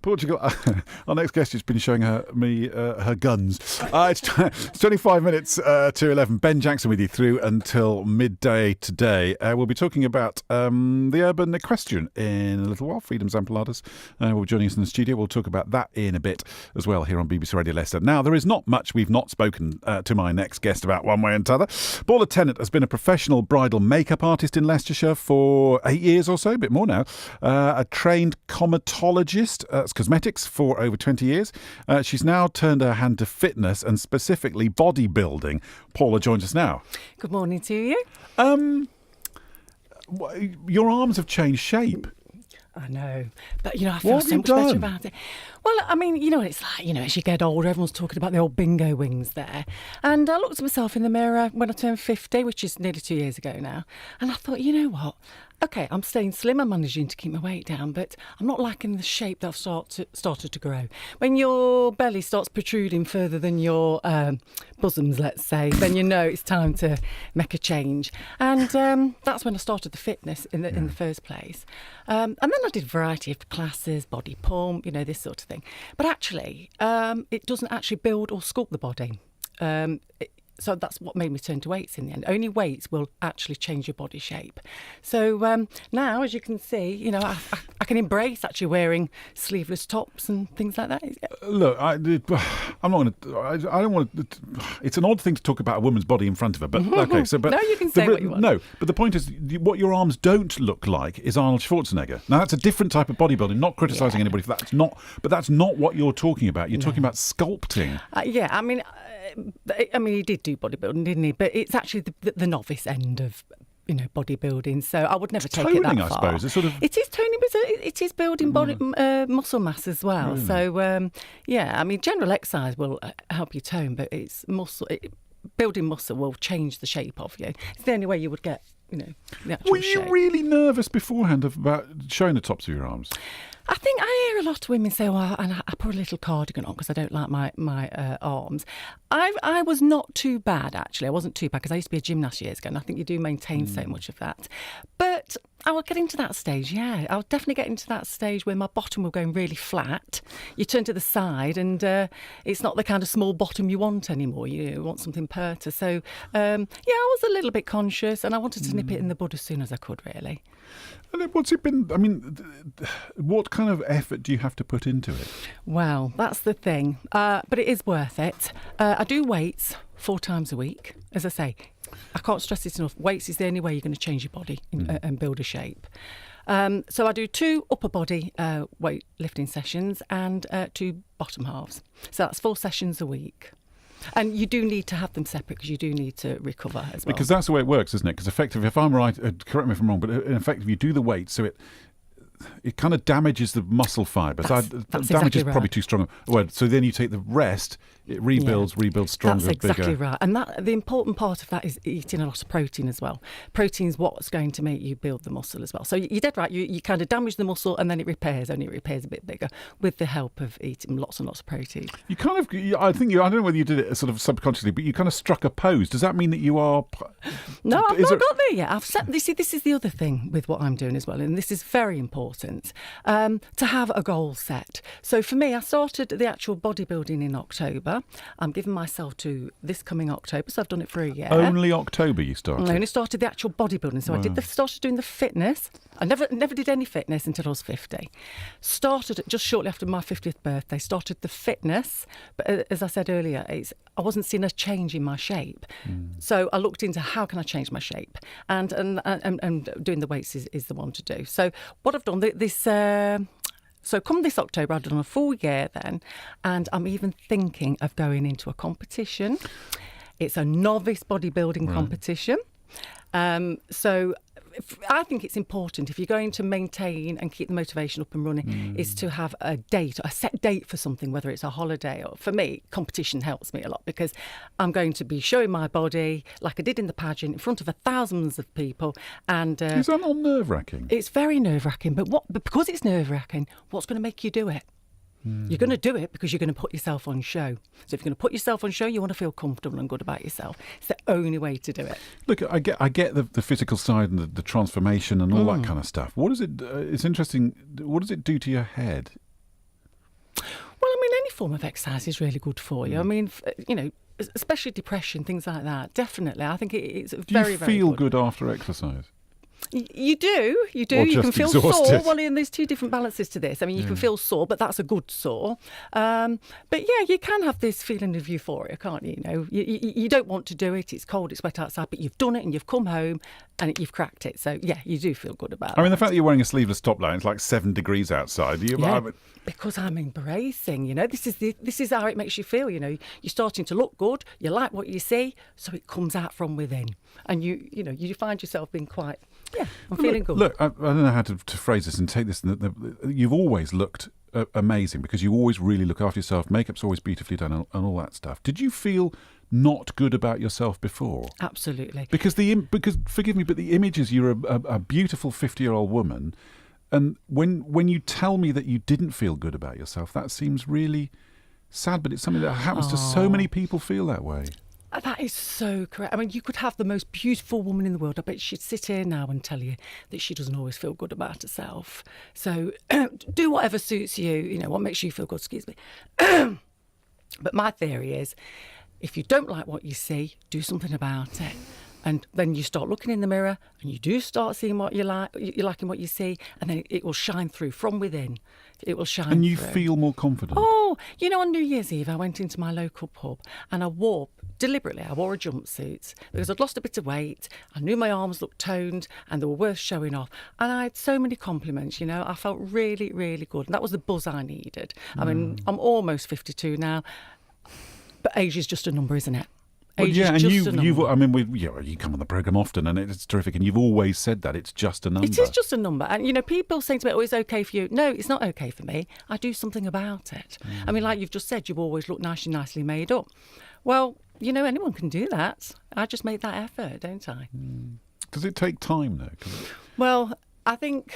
Portugal. Our next guest has been showing me her guns. It's 25 minutes to 11. Ben Jackson with you through until midday today. We'll be talking about the urban equestrian in a little while. Freedom Zampaladas will be joining us in the studio. We'll talk about that in a bit as well here on BBC Radio Leicester. Now, there is not much we've not spoken to my next guest about one way or another. Paula Tennant has been a professional bridal makeup artist in Leicestershire for 8 years or so, a bit more now. A trained cosmetologist, cosmetics for over 20 years. She's now turned her hand to fitness and specifically bodybuilding. Paula joins us now. Good morning to you. Your arms have changed shape. I know, but I feel so much better about it. Well, I mean, it's like, as you get older, everyone's talking about the old bingo wings there. And I looked at myself in the mirror when I turned 50, which is nearly 2 years ago now. And I thought, you know what? OK, I'm staying slim, I'm managing to keep my weight down, but I'm not liking the shape that I've started to grow. When your belly starts protruding further than your bosoms, let's say, then it's time to make a change. And that's when I started the fitness in the first place. And then I did a variety of classes, body pump, this sort of thing. But actually, it doesn't actually build or sculpt the body. So that's what made me turn to weights in the end. Only weights will actually change your body shape. So now, as you can see, I can embrace actually wearing sleeveless tops and things like that. Look, I'm not going to. I don't want to. It's an odd thing to talk about a woman's body in front of her, but okay. So, but no, you can say what you want. No, but the point is, what your arms don't look like is Arnold Schwarzenegger. Now, that's a different type of bodybuilding. Not criticising anybody for that. But that's not what you're talking about. You're talking about sculpting. I mean, he did do bodybuilding, didn't he? But it's actually the novice end of bodybuilding. So I would never take it that far. I suppose it's sort of. It is toning, but it is building body muscle mass as well. Really? So I mean, general exercise will help you tone, but it's muscle. Building muscle will change the shape of you. It's the only way you would get the actual shape. Were you really nervous beforehand about showing the tops of your arms? I think I hear a lot of women say, well, and I put a little cardigan on because I don't like my arms. I was not too bad, actually. I wasn't too bad because I used to be a gymnast years ago, and I think you do maintain so much of that. But I will get into that stage, I'll definitely get into that stage where my bottom will go really flat. You turn to the side and it's not the kind of small bottom you want anymore. You want something perter. So, I was a little bit conscious and I wanted to nip it in the bud as soon as I could, really. And what's it been? I mean, what kind of effort do you have to put into it? Well, that's the thing. But it is worth it. I do weights 4 times a week. As I say, I can't stress it enough. Weights is the only way you're going to change your body and build a shape. So I do 2 upper body weight lifting sessions and 2 bottom halves. So that's 4 sessions a week. And you do need to have them separate because you do need to recover as well. Because that's the way it works, isn't it? Because effectively, if I'm right, correct me if I'm wrong, but in effect, if you do the weight, so it kind of damages the muscle fibres. That's damage exactly is probably too strong a word. So then you take the rest, it rebuilds stronger, That's exactly bigger. right. And the important part of that is eating a lot of protein as well. Protein is what's going to make you build the muscle as well. So you're dead right. You kind of damage the muscle and then it repairs, only it repairs a bit bigger with the help of eating lots and lots of protein. You kind of, I don't know whether you did it sort of subconsciously, but you kind of struck a pose. Does that mean that you are... No, I've not got there yet. This is the other thing with what I'm doing as well, and this is very important, to have a goal set. So for me, I started the actual bodybuilding in October. I'm giving myself to this coming October, so I've done it for a year. Only October you started? I only started the actual bodybuilding. So wow. I started doing the fitness. I never did any fitness until I was 50. Started just shortly after my 50th birthday, started the fitness. But as I said earlier, I wasn't seeing a change in my shape. So I looked into how can I change my shape? And doing the weights is the one to do. So what I've done, so come this October, I've done a full year then, and I'm even thinking of going into a competition. It's a novice bodybuilding competition. So I think it's important, if you're going to maintain and keep the motivation up and running, is to have a set date for something, whether it's a holiday or, for me, competition helps me a lot because I'm going to be showing my body like I did in the pageant in front of thousands of people. And is that not nerve-wracking? It's very nerve-wracking, but because it's nerve-wracking, what's going to make you do it? You're going to do it because you're going to put yourself on show. So if you're going to put yourself on show, you want to feel comfortable and good about yourself. It's the only way to do it. Look, I get the physical side and the transformation and all that kind of stuff. What is it? It's interesting. What does it do to your head? Well, I mean, any form of exercise is really good for you. I mean, especially depression, things like that. Definitely, I think it's very, very good. Do you feel good after exercise? You do. Or You just can feel exhausted? sore. Well, and there's two different balances to this. I mean, you can feel sore, but that's a good sore. But yeah, you can have this feeling of euphoria, can't you? You know, you don't want to do it. It's cold, it's wet outside, but you've done it and you've come home and you've cracked it. So yeah, you do feel good about it. I mean, the fact that you're wearing a sleeveless top line, it's like 7 degrees outside. Because I'm embracing, you know, this is how it makes you feel, you know. You're starting to look good, you like what you see, so it comes out from within. And you find yourself being quite, I'm feeling good. Look, I don't know how to phrase this and take this. You've always looked amazing because you always really look after yourself. Makeup's always beautifully done and all that stuff. Did you feel not good about yourself before? Absolutely. Because forgive me, but the image is you're a beautiful 50-year-old woman. And when you tell me that you didn't feel good about yourself, that seems really sad, but it's something that happens to so many people feel that way. That is so correct. I mean, you could have the most beautiful woman in the world. I bet she'd sit here now and tell you that she doesn't always feel good about herself. So do whatever suits you, you know, what makes you feel good, excuse me. But my theory is, if you don't like what you see, do something about it. And then you start looking in the mirror and you do start seeing what you like, you're liking what you see, and then it will shine through from within. It will shine And you through. feel more confident. Oh, you know, on New Year's Eve, I went into my local pub and I wore a jumpsuit because I'd lost a bit of weight. I knew my arms looked toned and they were worth showing off. And I had so many compliments, you know. I felt really, really good. And that was the buzz I needed. I mean, I'm almost 52 now, but age is just a number, isn't it? Well, Age yeah, is and just a number. I mean, you come on the programme often, and it's terrific. And you've always said that it's just a number. It is just a number, and you know, people saying to me, "Oh, it's okay for you." No, it's not okay for me. I do something about it. I mean, like you've just said, you always look nicely made up. Well, you know, anyone can do that. I just make that effort, don't I? Does it take time though? Well, I think,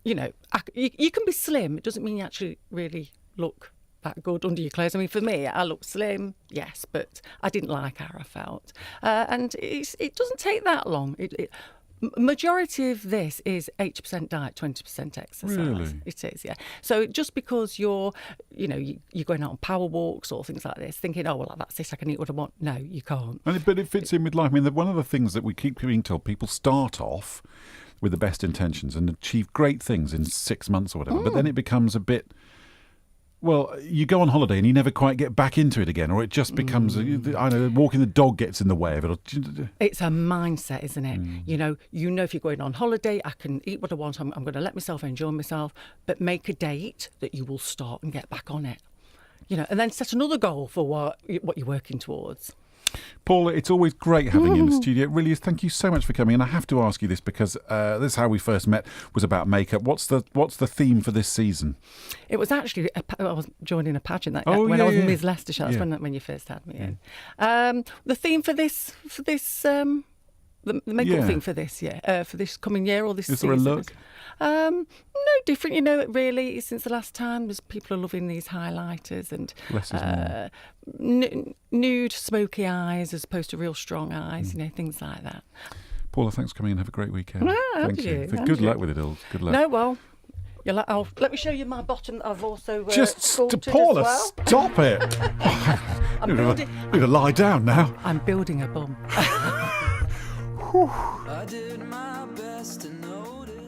you know, you can be slim. It doesn't mean you actually really look that good under your clothes. I mean, for me, I look slim, yes, but I didn't like how I felt. And it doesn't take that long. Majority of this is 80% diet, 20% exercise. Really? It is, yeah. So just because you're going out on power walks or things like this, thinking, oh, well, that's it, I can eat what I want. No, you can't. But it fits in with life. I mean, one of the things that we keep being told, people start off with the best intentions and achieve great things in 6 months or whatever, but then it becomes a bit... Well, you go on holiday and you never quite get back into it again, or it just becomes, walking the dog gets in the way of it. It's a mindset, isn't it? You know, if you're going on holiday, I can eat what I want, I'm going to let myself enjoy myself, but make a date that you will start and get back on it. You know, and then set another goal for what you're working towards. Paula, it's always great having you in the studio. It really is. Thank you so much for coming. And I have to ask you this because this is how we first met, was about makeup. What's the theme for this season? It was actually, I was joining a pageant when I was Ms. Leicestershire. That's when you first had me in. The theme for this the makeup theme for this for this coming year or this season. Is there a look? No different, you know, really, since the last time. There's people are loving these highlighters and nude, smoky eyes as opposed to real strong eyes, you know, things like that. Paula, thanks for coming in. Have a great weekend. Thank you. Good luck with it all. Good luck. No, well, let me show you my bottom that I've also Paula, as well. Stop it. I'm going to lie down now. I'm building a bum. I did my best to notice.